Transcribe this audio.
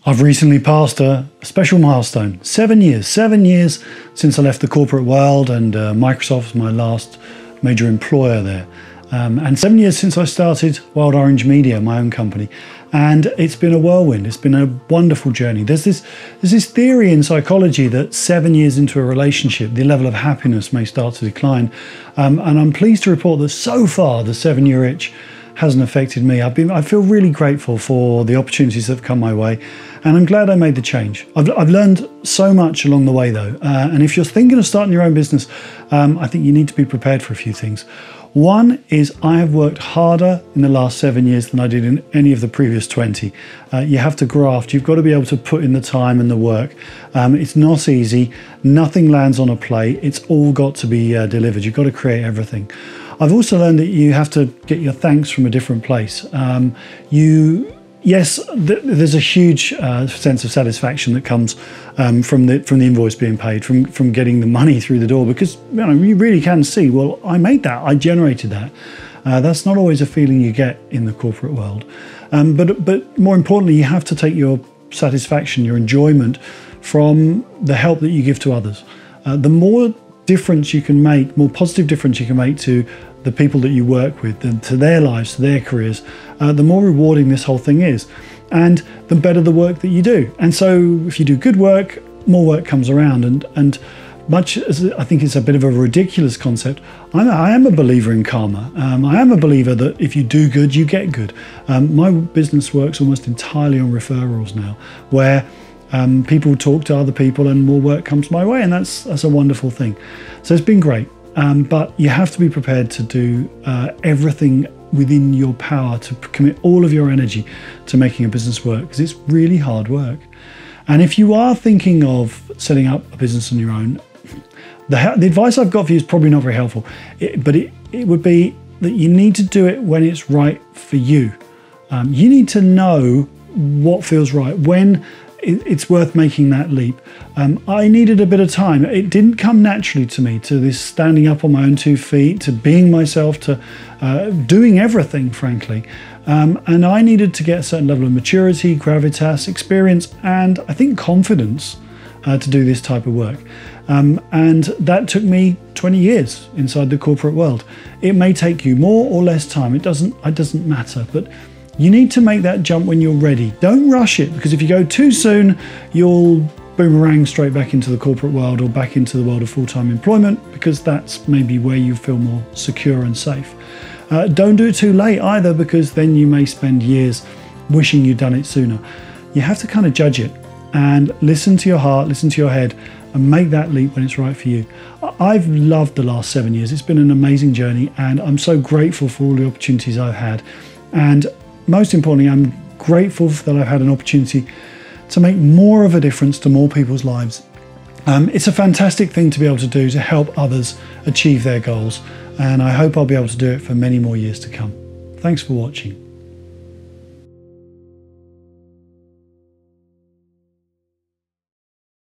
I've recently passed a special milestone. 7 years. 7 years since I left the corporate world, and Microsoft was my last major employer there. And 7 years since I started Wild Orange Media, my own company. And it's been a whirlwind. It's been a wonderful journey. There's this theory in psychology that 7 years into a relationship, the level of happiness may start to decline. And I'm pleased to report that so far, the 7-year itch hasn't affected me. I feel really grateful for the opportunities that have come my way, and I'm glad I made the change. I've learned so much along the way though, and if you're thinking of starting your own business, I think you need to be prepared for a few things. One is I have worked harder in the last 7 years than I did in any of the previous 20. You have to graft. You've got to be able to put in the time and the work. It's not easy. Nothing lands on a plate. It's all got to be delivered. You've got to create everything. I've also learned that you have to get your thanks from a different place. Yes, there's a huge sense of satisfaction that comes from the invoice being paid, from getting the money through the door, because you really can see, well, I made that, I generated that. That's not always a feeling you get in the corporate world. But more importantly, you have to take your satisfaction, your enjoyment from the help that you give to others. The more difference you can make, more positive difference you can make to the people that you work with, and to their lives, to their careers, the more rewarding this whole thing is, and the better the work that you do. And so if you do good work, more work comes around, and much as I think it's a bit of a ridiculous concept, I am a believer in karma. I am a believer that if you do good, you get good. My business works almost entirely on referrals now, where people talk to other people and more work comes my way, and that's a wonderful thing. So it's been great, but you have to be prepared to do everything within your power, to commit all of your energy to making a business work, because it's really hard work. And if you are thinking of setting up a business on your own, the advice I've got for you is probably not very helpful, but it would be that you need to do it when it's right for you. You need to know what feels right, when it's worth making that leap. I needed a bit of time. It didn't come naturally to me, to this standing up on my own 2 feet, to being myself, to doing everything, frankly. And I needed to get a certain level of maturity, gravitas, experience, and I think confidence to do this type of work. And that took me 20 years inside the corporate world. It may take you more or less time. It doesn't matter, but you need to make that jump when you're ready. Don't rush it, because if you go too soon, you'll boomerang straight back into the corporate world or back into the world of full-time employment, because that's maybe where you feel more secure and safe. Don't do it too late either, because then you may spend years wishing you'd done it sooner. You have to kind of judge it and listen to your heart, listen to your head, and make that leap when it's right for you. I've loved the last 7 years. It's been an amazing journey, and I'm so grateful for all the opportunities I've had. And most importantly, I'm grateful that I've had an opportunity to make more of a difference to more people's lives. It's a fantastic thing to be able to do, to help others achieve their goals, and I hope I'll be able to do it for many more years to come. Thanks for watching.